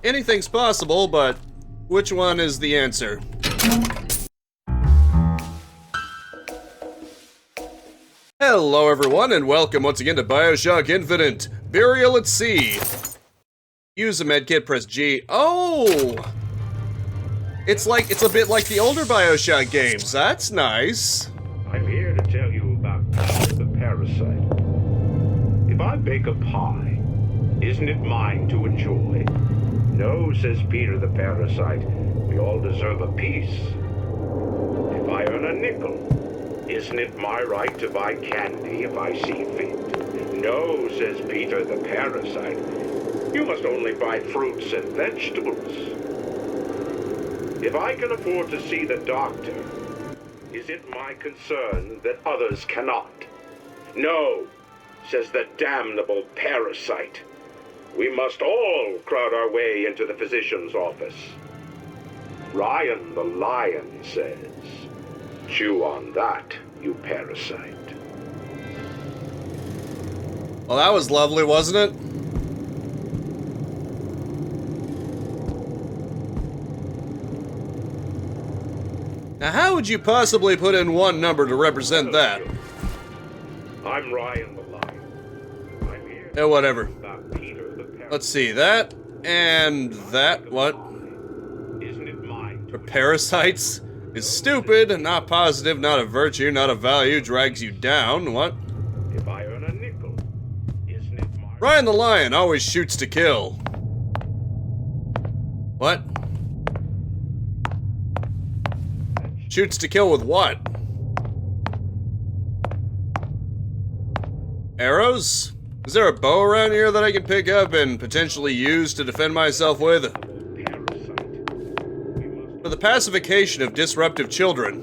Anything's possible, but which one is the answer? Hello everyone, and welcome once again to Bioshock Infinite, Burial at Sea. Use a medkit, press G. Oh! It's a bit like the older Bioshock games. That's nice. I'm here to tell you about the Parasite. If I bake a pie, isn't it mine to enjoy? No, says Peter the Parasite. We all deserve a piece. If I earn a nickel, isn't it my right to buy candy if I see fit? No, says Peter the Parasite. You must only buy fruits and vegetables. If I can afford to see the doctor, is it my concern that others cannot? No, says the damnable Parasite. We must all crowd our way into the physician's office. Ryan the Lion says, chew on that, you parasite. Well, that was lovely, wasn't it? Now, how would you possibly put in one number to represent that? I'm Ryan the Lion. I'm here. Yeah, whatever. About Peter the Parasite. Let's see, that and that, what? Isn't it mine? For parasites is stupid, not positive, not a virtue, not a value, drags you down, what? If I earn a nickel, isn't it mine? Ryan the Lion always shoots to kill. What? Shoots to kill with what? Arrows? Is there a bow around here that I can pick up and potentially use to defend myself with? For the pacification of disruptive children.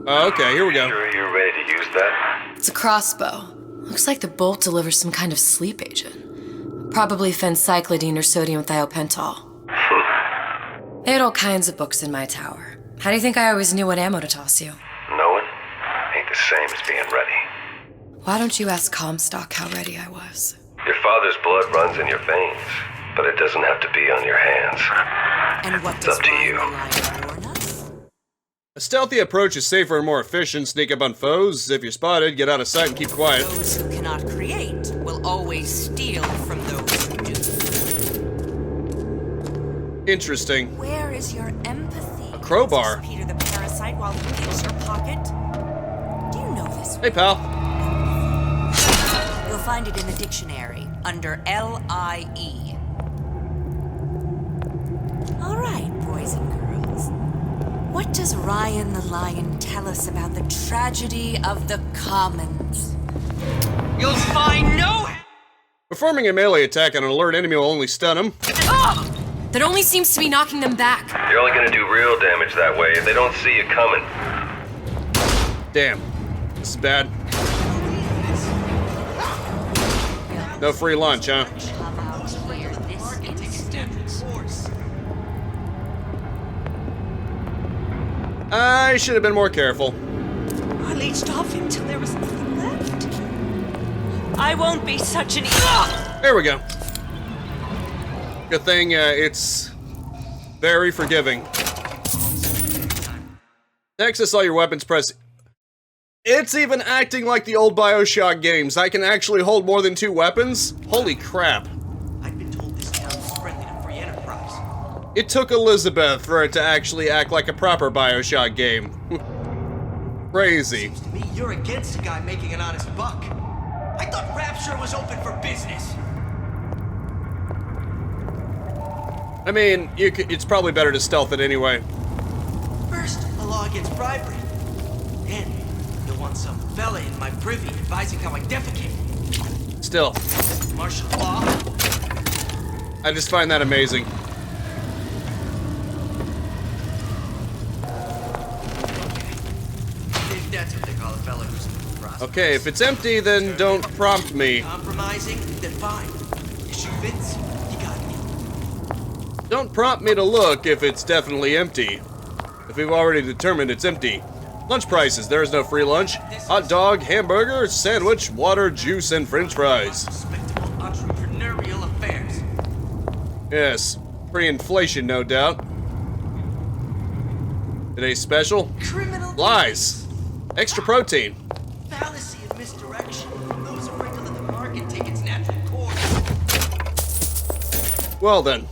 Oh, okay, here we go. Sure you're ready to use that? It's a crossbow. Looks like the bolt delivers some kind of sleep agent. Probably phencyclidine or sodium thiopental. They had all kinds of books in my tower. How do you think I always knew what ammo to toss you? Knowing ain't the same as being ready. Why don't you ask Comstock how ready I was? Your father's blood runs in your veins, but it doesn't have to be on your hands. And what It's does up to you. Ryan the Lion warn us? A stealthy approach is safer and more efficient. Sneak up on foes. If you're spotted, get out of sight and keep quiet. Those who cannot create will always steal from those who do. Interesting. Where is your empathy? A crowbar. Says Peter the Parasite while he picks your pocket. Do you know this? Hey, pal. You'll find it in the dictionary under L-I-E. All right, boys and girls. What does Ryan the Lion tell us about the tragedy of the commons? You'll find no... Performing a melee attack on an alert enemy will only stun him. That only seems to be knocking them back. You're only gonna do real damage that way if they don't see you coming. Damn. This is bad. No free lunch, huh? Come out here this instant. I should have been more careful. I leached off him till there was nothing left. I won't be such an... There we go. Good thing it's very forgiving. To access all your weapons, press... It's even acting like the old Bioshock games. I can actually hold more than 2 weapons? Holy crap. I've been told this town is friendly to free enterprise. It took Elizabeth for it to actually act like a proper Bioshock game. Crazy. To me, you're against a guy making an honest buck. I thought Rapture was open for business. I mean, it's probably better to stealth it anyway. First, a law against bribery. Then, you'll want some fella in my privy advising how I defecate. Still, Martial law? I just find that amazing. If that's what they call a fella who's in the process. Okay, if it's empty, then don't prompt me. Compromising? Then fine. Issue fits? You got me. Don't prompt me to look if it's definitely empty. If we've already determined it's empty. Lunch prices, there is no free lunch. Hot dog, hamburger, sandwich, water, juice, and french fries. Respectable entrepreneurial affair. Yes, pre-inflation, no doubt. Today's special? Criminal Lies. Extra protein. fallacy of misdirection. Those who bring to let the market take its natural course. Well then.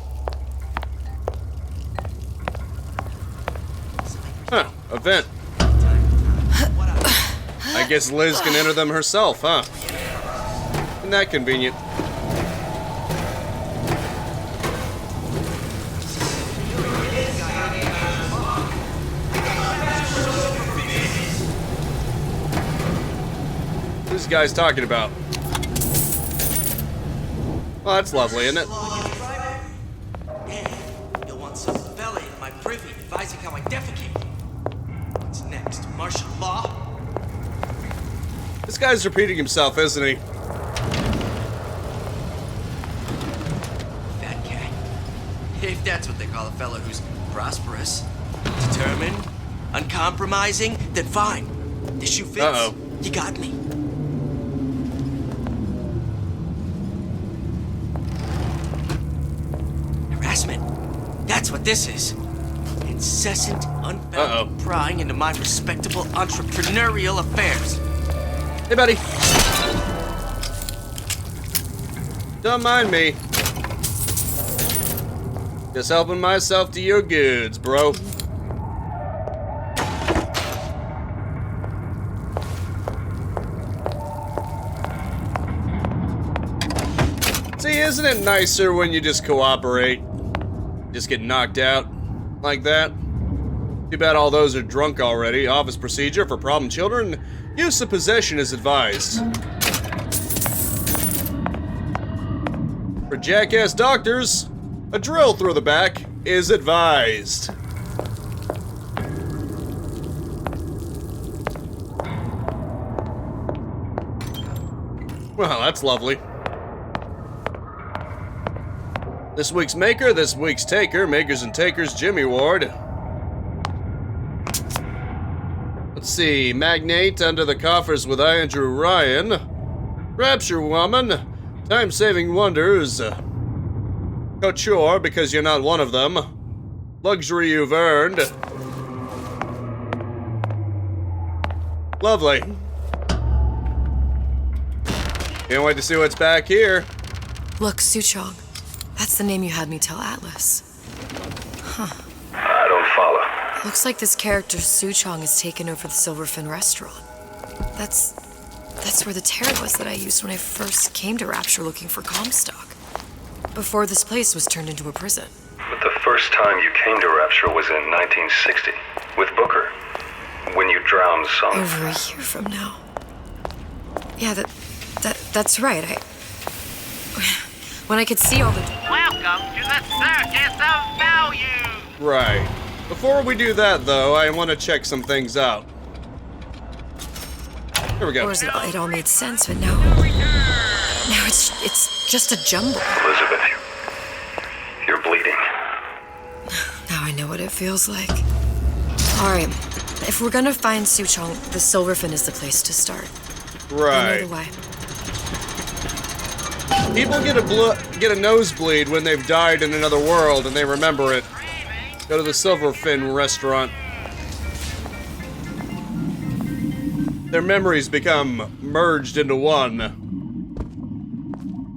Huh, event. I guess Liz can enter them herself, huh? Isn't that convenient? Who's this guy's talking about? Well, that's lovely, isn't it? And you'll want some fella in my privy advising how I defecate. What's next? Martial law? This guy's repeating himself, isn't he? That cat. If that's what they call a fella who's prosperous, determined, uncompromising, then fine. The shoe fits. Uh-oh. You got me. Harassment. That's what this is. Incessant, unbounded prying into my respectable entrepreneurial affairs. Hey, buddy. Don't mind me. Just helping myself to your goods, bro. See, isn't it nicer when you just cooperate? Just get knocked out like that? Too bad all those are drunk already. Office procedure for problem children. Use of possession is advised. For jackass doctors, a drill through the back is advised. Well, that's lovely. This week's maker, this week's taker, makers and takers, Jimmy Ward. Let's see, Magnate under the coffers with Andrew Ryan. Rapture Woman, time-saving wonders. Couture, because you're not one of them. Luxury you've earned. Lovely. Can't wait to see what's back here. Look, Suchong. That's the name you had me tell Atlas. I don't follow. Looks like this character Suchong has taken over the Silverfin restaurant. That's where the tear was that I used when I first came to Rapture looking for Comstock. Before this place was turned into a prison. But the first time you came to Rapture was in 1960, with Booker. When you drowned some... Over a year from now. Yeah, that's right. When I could see all the... Welcome to the Circus of Value! Right. Before we do that, though, I want to check some things out. Here we go. Or it all made sense, but now it's just a jumble. Elizabeth, you're bleeding. Now I know what it feels like. All right, if we're gonna find Suchong, the Silverfin is the place to start. I Right. know the way. People get a nosebleed when they've died in another world and they remember it. Go to the Silverfin restaurant. Their memories become merged into one.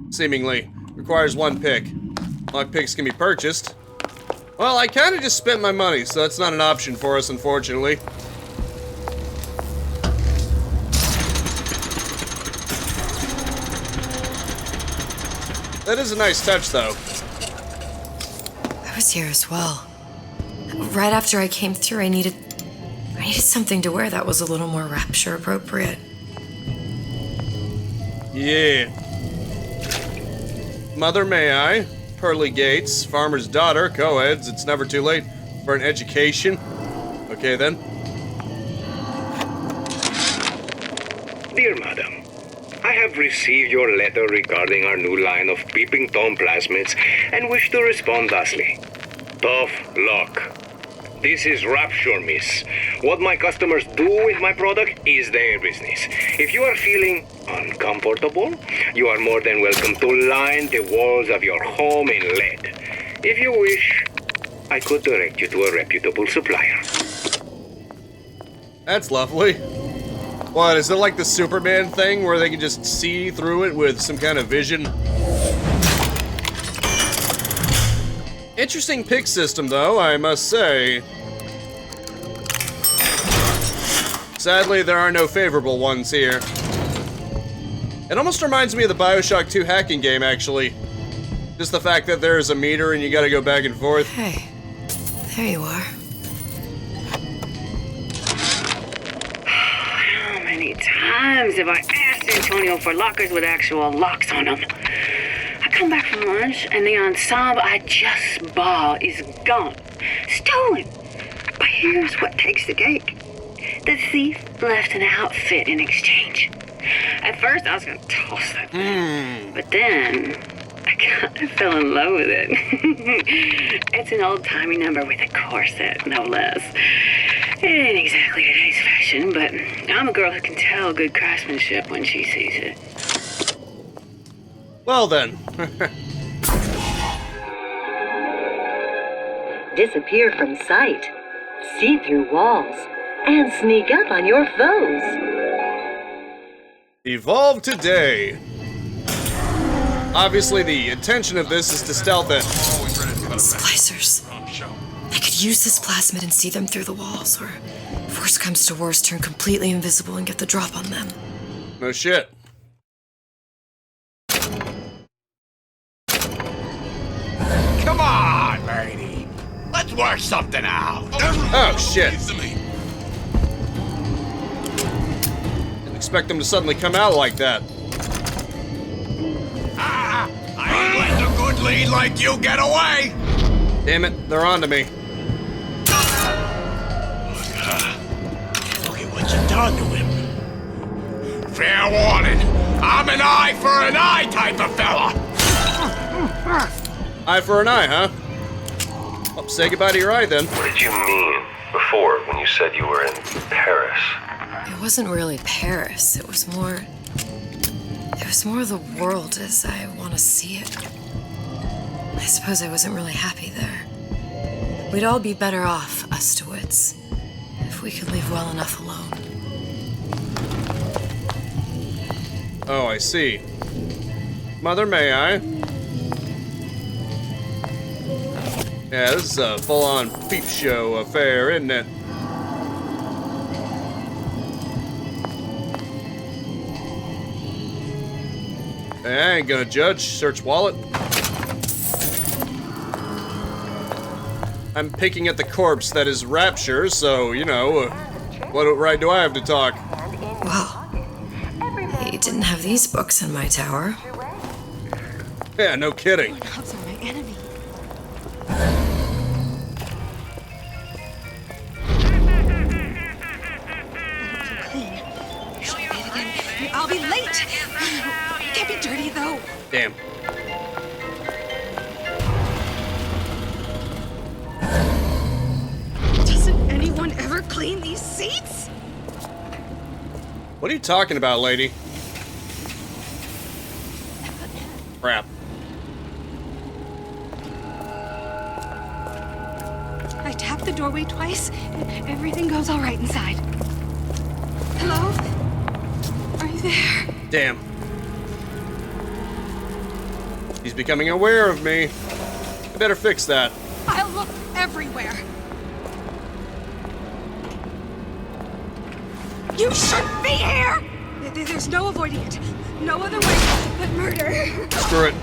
Seemingly. Requires one pick. Lockpicks can be purchased. Well, I kind of just spent my money, so that's not an option for us, unfortunately. That is a nice touch, though. I was here as well. Right after I came through, I needed something to wear that was a little more Rapture appropriate. Yeah. Mother, may I? Pearly Gates, farmer's daughter, co-eds, it's never too late for an education. Okay, then. Dear Madam, I have received your letter regarding our new line of peeping Tom plasmids and wish to respond thusly. Tough luck. This is Rapture, miss. What my customers do with my product is their business. If you are feeling uncomfortable, you are more than welcome to line the walls of your home in lead. If you wish, I could direct you to a reputable supplier. That's lovely. What, is it like the Superman thing where they can just see through it with some kind of vision? Interesting pick system, though, I must say. Sadly, there are no favorable ones here. It almost reminds me of the Bioshock 2 hacking game, actually. Just the fact that there's a meter and you gotta go back and forth. Hey, there you are. How many times have I asked Antonio for lockers with actual locks on them? I come back from lunch and the ensemble I just bought is gone. Stolen. But here's what takes the cake. The thief left an outfit in exchange. At first I was gonna toss that thing, but then I kind of fell in love with it. It's an old-timey number with a corset, no less. It ain't exactly today's fashion, but I'm a girl who can tell good craftsmanship when she sees it. Well then. Disappear from sight, see through walls, and sneak up on your foes. Evolve today. Obviously, the intention of this is to stealth it. Splicers. I could use this plasmid and see them through the walls, or if worst comes to worst, turn completely invisible and get the drop on them. No shit. Come on, lady. Let's work something out. Oh shit. Didn't expect them to suddenly come out like that. I ain't letting a good lead like you get away. Damn it, they're onto me. Look at what you done to him. Fair warning. I'm an eye for an eye type of fella. Eye for an eye, huh? Well, say goodbye to your eye then. What did you mean before when you said you were in Paris? It wasn't really Paris. It was more the world as I want to see it. I suppose I wasn't really happy there. We'd all be better off, us DeWitts, if we could leave well enough alone. Oh, I see. Mother, may I? Yeah, this is a full-on peep show affair, isn't it? I ain't gonna judge. Search wallet. I'm picking at the corpse that is Rapture, so, you know, what right do I have to talk? Well, he didn't have these books in my tower. Yeah, no kidding. Dogs are my enemy. Clean. Should I bathe again? I'll be late. Can't be dirty though. Damn. Doesn't anyone ever clean these seats? What are you talking about, lady? Crap. I tap the doorway twice, and everything goes all right inside. Hello? Are you there? Damn. He's becoming aware of me. I better fix that. I'll look everywhere. You shouldn't be here! There's no avoiding it. No other way but murder. Screw it.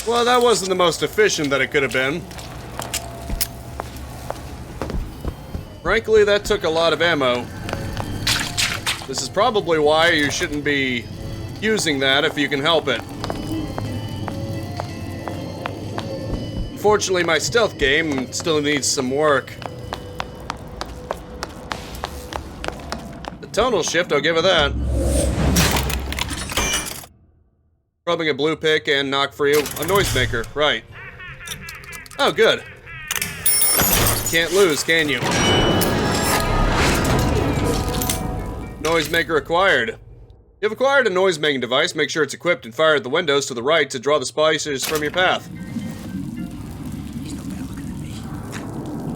Well, that wasn't the most efficient that it could have been. Frankly, that took a lot of ammo. This is probably why you shouldn't be using that if you can help it. Unfortunately, my stealth game still needs some work. The tonal shift, I'll give it that. Rubbing a blue pick and knock free a noisemaker, right. Oh, good. Can't lose, can you? Noisemaker acquired. You've acquired a noise-making device. Make sure it's equipped and fired at the windows to the right to draw the splicers from your path. He's no better looking than me.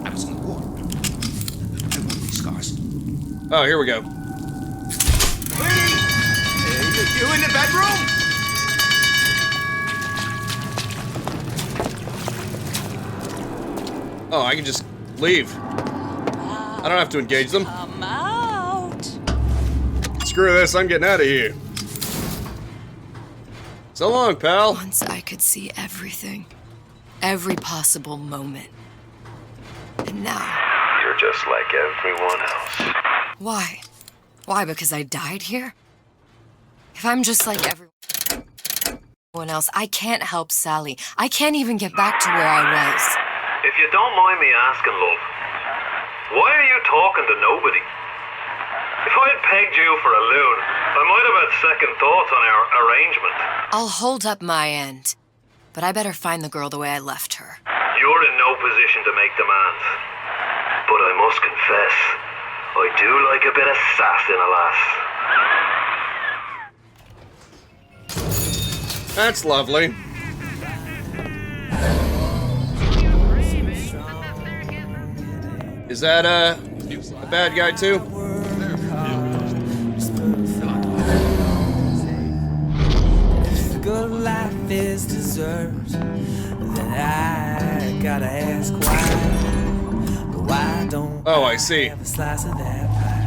I was in the war. I wore these scars. Oh, here we go. You in the bedroom? Oh, I can just leave. I don't have to engage them. Come out. Screw this, I'm getting out of here. So long, pal. Once I could see everything. Every possible moment. And now... You're just like everyone else. Why? Why, because I died here? If I'm just like everyone else, I can't help Sally. I can't even get back to where I was. If you don't mind me asking, love, why are you talking to nobody? If I had pegged you for a loon, I might have had second thoughts on our arrangement. I'll hold up my end, but I better find the girl the way I left her. You're in no position to make demands. But I must confess, I do like a bit of sass in a lass. That's lovely. Is that a bad guy too? If good life is deserved, then I gotta ask why don't I see. have a slice of that pie?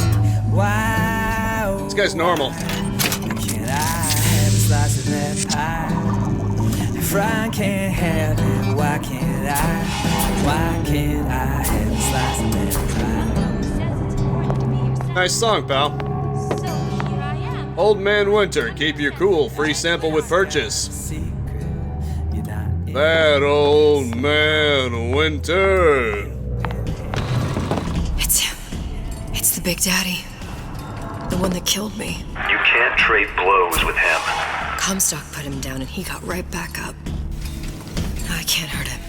Why? This guy's normal. Can't I have a slice of that pie? If I can't have it, why can't I? Why can't I have a slice of that pie? Nice song, pal. Old Man Winter, keep you cool. Free sample with purchase. That Old Man Winter. It's him. It's the Big Daddy. The one that killed me. You can't trade blows with him. Comstock put him down and he got right back up. Now I can't hurt him.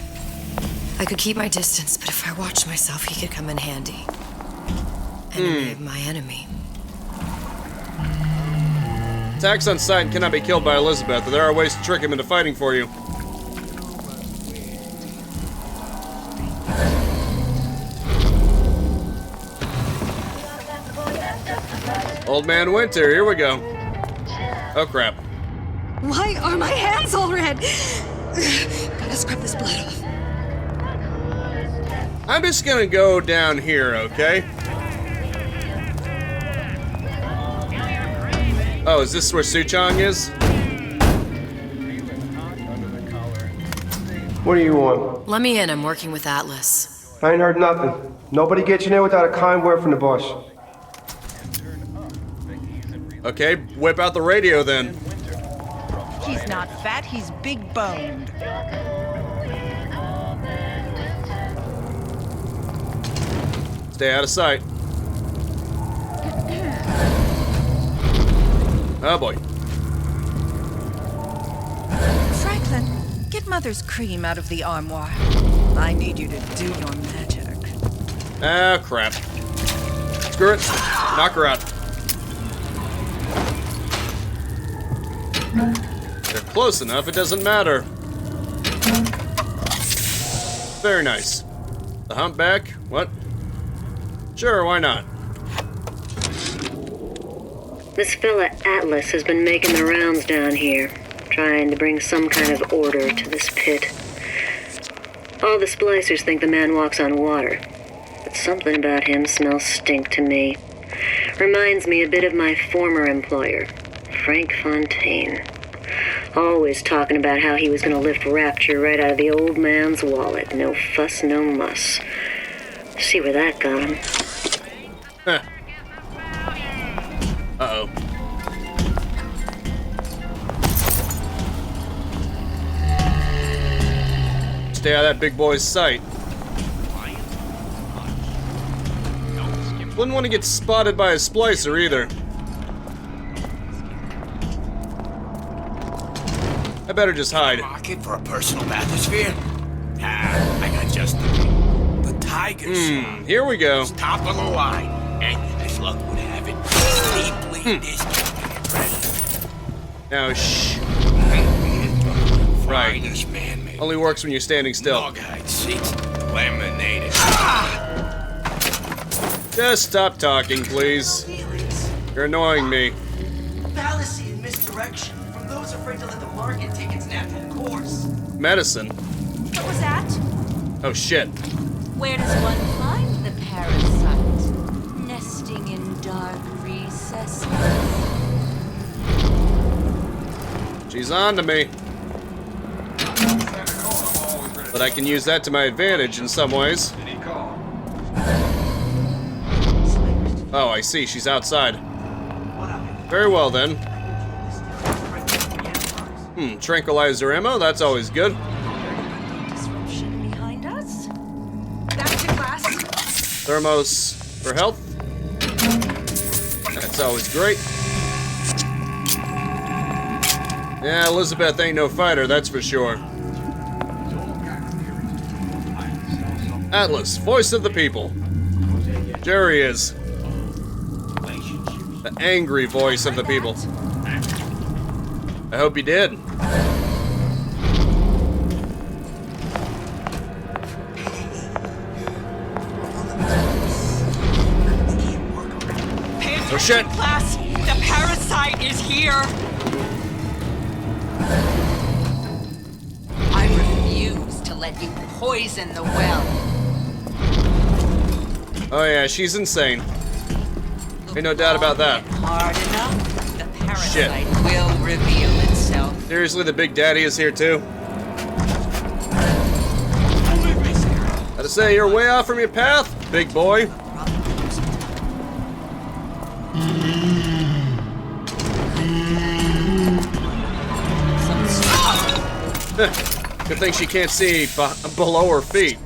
I could keep my distance, but if I watched myself, he could come in handy. Enemy of my enemy. Attacks on sight cannot be killed by Elizabeth, but there are ways to trick him into fighting for you. Old Man Winter, here we go. Oh crap. Why are my hands all red? Gotta scrub this blood off. I'm just gonna go down here, okay? Oh, is this where Suchong is? What do you want? Let me in, I'm working with Atlas. I ain't heard nothing. Nobody gets you in without a kind word from the boss. Okay, whip out the radio then. He's not fat, he's big boned. Stay out of sight. Oh boy. Franklin, get Mother's cream out of the armoire. I need you to do your magic. Ah, crap. Screw it. Knock her out. They're close enough, it doesn't matter. Very nice. The humpback? What? Sure, why not? This fella Atlas has been making the rounds down here, trying to bring some kind of order to this pit. All the splicers think the man walks on water, but something about him smells stink to me. Reminds me a bit of my former employer, Frank Fontaine. Always talking about how he was going to lift Rapture right out of the old man's wallet. No fuss, no muss. See where that got him. Huh. Uh-oh. Stay out of that big boy's sight. Wouldn't want to get spotted by a splicer either. I better just hide. Market for a personal bathysphere? Ah, best of it. The Tiger Shot. Here we go. It's top of the line. And as luck would have it, deeply discounted. Now, shh. Right. Finest man-made. Only works when you're standing still. Log-hide seats, laminated. Just stop talking, please. You're annoying me. Fallacy and misdirection from those afraid to let the market take its natural course. Medicine. What was that? Oh, shit. Where does one find the parasite? Nesting in dark recesses. She's on to me. But I can use that to my advantage in some ways. Oh, I see. She's outside. Very well, then. Tranquilizer ammo. That's always good. Disruption behind us. Back to class. Thermos for health. That's always great. Yeah, Elizabeth ain't no fighter, that's for sure. Atlas, voice of the people. Jerry is. The angry voice of the people. I hope you did. Oh shit! Class, the parasite is here. I refuse to let you poison the well. Oh yeah, she's insane. Ain't no doubt about that. Hard enough, the parasite will reveal itself. Seriously, the Big Daddy is here too? Gotta say, you're way off from your path, big boy. Good thing she can't see below her feet.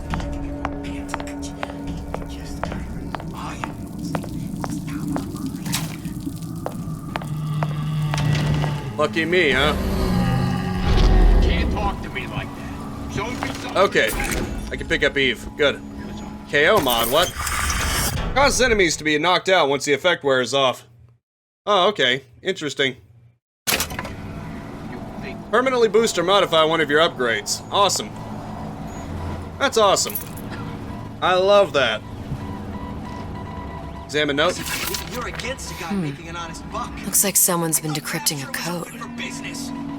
Lucky me, huh? Can't talk to me like that. Show me something. Okay, I can pick up Eve. Good. KO mod, what? Causes enemies to be knocked out once the effect wears off. Oh, okay. Interesting. Permanently boost or modify one of your upgrades. Awesome. That's awesome. I love that. Examine note. You're against a guy making an honest buck. Looks like someone's been decrypting a code.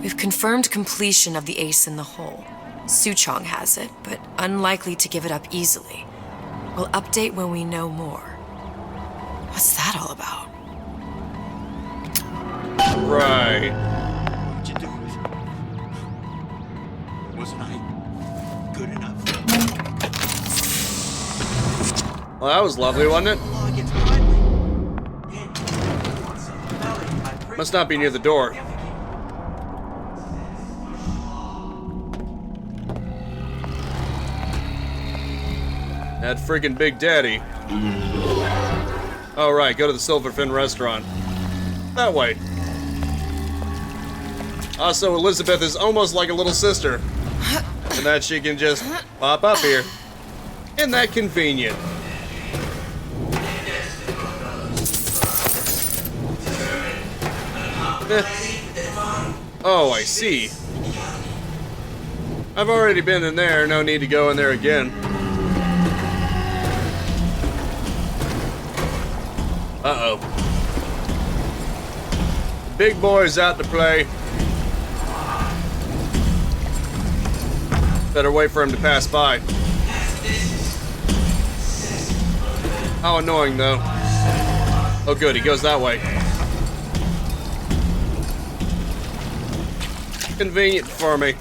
We've confirmed completion of the ace in the hole. Suchong has it, but unlikely to give it up easily. We'll update when we know more. What's that all about? Right. What'd you do with it? Wasn't I good enough? Well, that was lovely, wasn't it? Must not be near the door. That friggin' Big Daddy. Oh, right, go to the Silverfin restaurant. That way. Also, Elizabeth is almost like a little sister. And that she can just pop up here. Isn't that convenient? Oh, I see. I've already been in there, no need to go in there again. Uh-oh. Big boy's out to play. Better wait for him to pass by. How annoying, though. Oh, good, he goes that way. Convenient for me.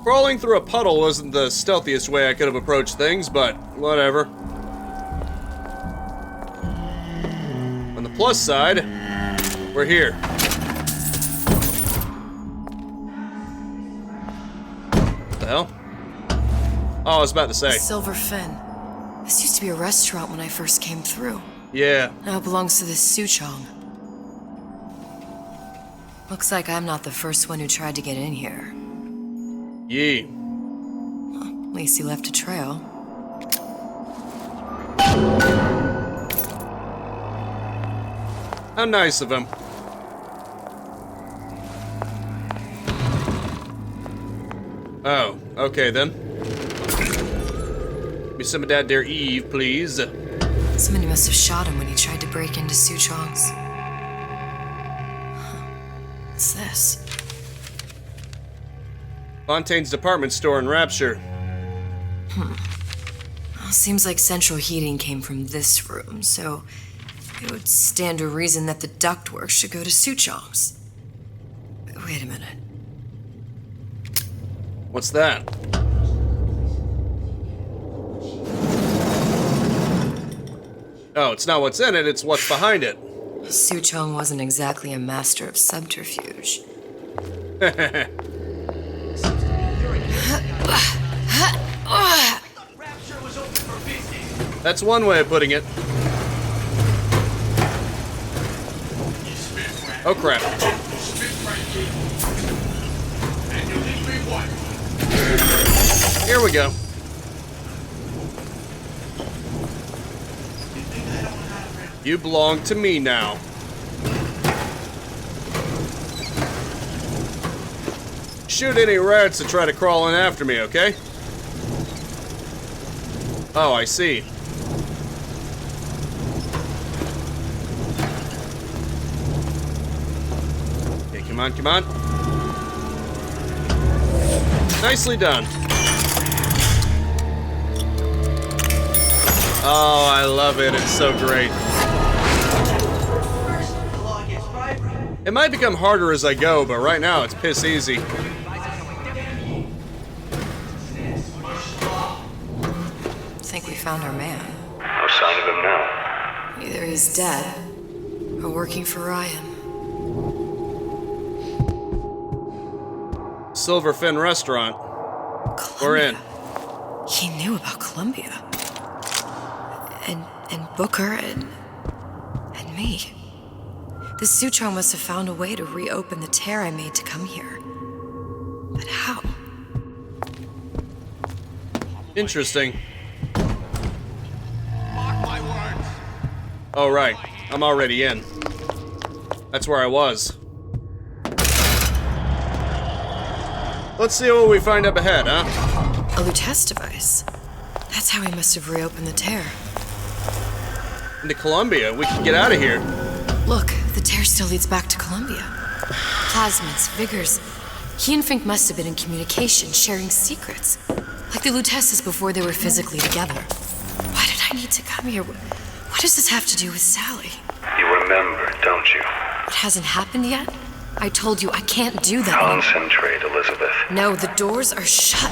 Crawling through a puddle wasn't the stealthiest way I could have approached things, but whatever. On the plus side, we're here. What the hell? Oh, I was about to say. Silverfin. This used to be a restaurant when I first came through. Yeah. Now it belongs to this Suchong. Looks like I'm not the first one who tried to get in here. Yee. Well, at least he left a trail. How nice of him. Oh, okay then. Give me some of that there Eve, please. Somebody must have shot him when he tried to break into Suchong's. Huh. What's this? Fontaine's department store in Rapture. Well, seems like central heating came from this room, so it would stand to reason that the ductwork should go to Suchong's. Wait a minute. What's that? Oh, it's not what's in it, it's what's behind it. Suchong wasn't exactly a master of subterfuge. That's one way of putting it. Oh crap. Here we go. You belong to me now. Shoot any rats that try to crawl in after me, okay? Oh, I see. Okay, come on, come on. Nicely done. Oh, I love it. It's so great. It might become harder as I go, but right now it's piss easy. Think we found our man. No sign of him now. Either he's dead or working for Ryan. Silverfin restaurant. We're in. He knew about Columbia. And Booker and me. The Suchong must have found a way to reopen the tear I made to come here. But how? Interesting. Oh, right. I'm already in. That's where I was. Let's see what we find up ahead, huh? A Lutece device. That's how he must have reopened the tear. Into Columbia. We can get out of here. Look, the tear still leads back to Columbia. Plasmids, vigors. He and Fink must have been in communication, sharing secrets. Like the Luteces before they were physically together. Why did I need to come here? What does this have to do with Sally? You remember, don't you? It hasn't happened yet? I told you I can't do that. Concentrate, Elizabeth. No, the doors are shut.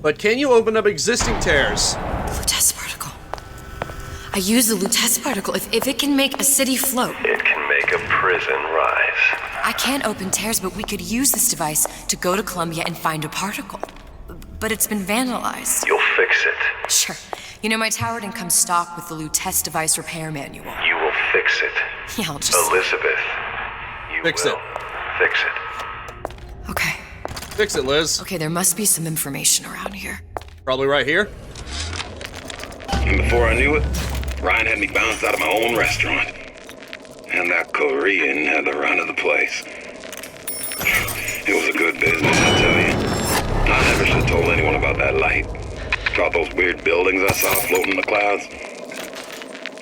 But can you open up existing tears? Lutece particle. I use the Lutece particle. If it can make a city float. It can make a prison rise. I can't open tears, but we could use this device to go to Columbia and find a particle. But it's been vandalized. You'll fix it. Sure. You know, my tower didn't come stock with the Lutece device repair manual. You will fix it. Yeah, I'll just... Elizabeth, you fix will it. Fix it. Okay. Fix it, Liz. Okay, there must be some information around here. Probably right here. And before I knew it, Ryan had me bounced out of my own restaurant. And that Korean had the run of the place. It was a good business, I tell you. I never should have told anyone about that light. About those weird buildings I saw floating in the clouds.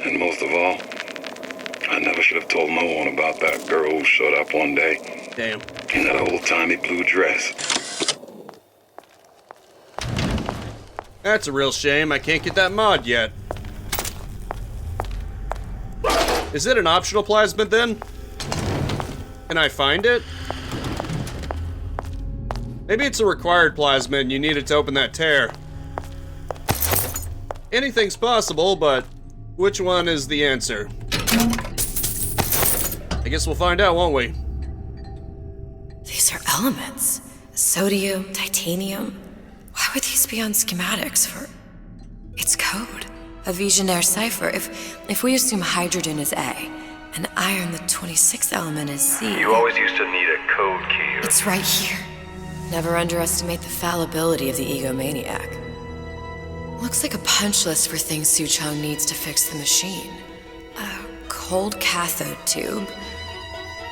And most of all, I never should have told no one about that girl who showed up one day. Damn. In that old-timey blue dress. That's a real shame. I can't get that mod yet. Is it an optional plasmid then? Can I find it? Maybe it's a required plasmid and you need it to open that tear. Anything's possible, but which one is the answer? I guess we'll find out, won't we? These are elements. Sodium, titanium. Why would these be on schematics for... It's code. A Visionaire cipher. If we assume hydrogen is A, And iron, the 26th element, is C. You always used to need a code key. It's right here. Never underestimate the fallibility of the egomaniac. Looks like a punch list for things Suchong needs to fix the machine. A cold cathode tube,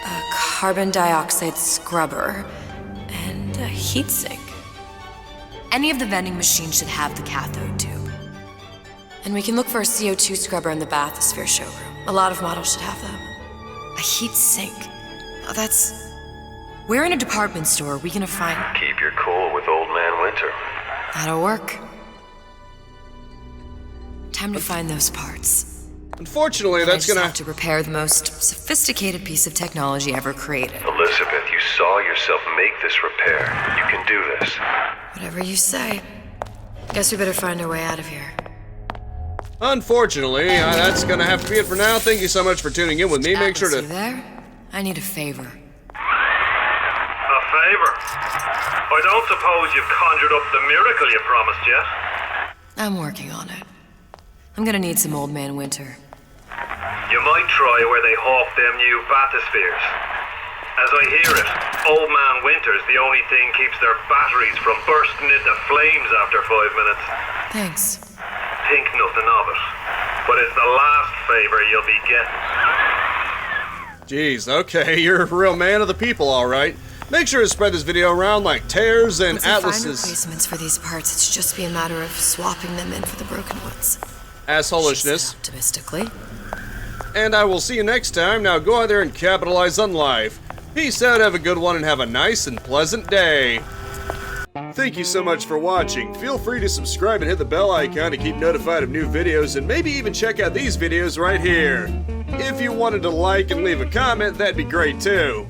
a carbon dioxide scrubber, and a heatsink. Any of the vending machines should have the cathode tube. And we can look for a CO2 scrubber in the bathysphere showroom. A lot of models should have them. A heat sink. Oh, that's... Where in a department store are we gonna find... Keep your cool with Old Man Winter. That'll work. Time to find those parts. Unfortunately, that's gonna... have to repair the most sophisticated piece of technology ever created. Elizabeth, you saw yourself make this repair. You can do this. Whatever you say. Guess we better find our way out of here. Unfortunately, that's gonna have to be it for now. Thank you so much for tuning in with me. Make sure to... You there? I need a favor. A favor? I don't suppose you've conjured up the miracle you promised yet? I'm working on it. I'm gonna need some Old Man Winter. You might try where they hawk them new bathyspheres. As I hear it, Old Man Winter's the only thing keeps their batteries from bursting into flames after 5 minutes. Thanks. Think nothing of it, but it's the last favor you'll be getting. Jeez, okay, you're a real man of the people, alright. Make sure to spread this video around like tears and Once I find atlases. replacements for these parts, it's just be a matter of swapping them in for the broken ones. Assholishness. Optimistically. And I will see you next time. Now go out there and capitalize on life. Peace out, have a good one, and have a nice and pleasant day. Thank you so much for watching. Feel free to subscribe and hit the bell icon to keep notified of new videos, and maybe even check out these videos right here. If you wanted to like and leave a comment, that'd be great too.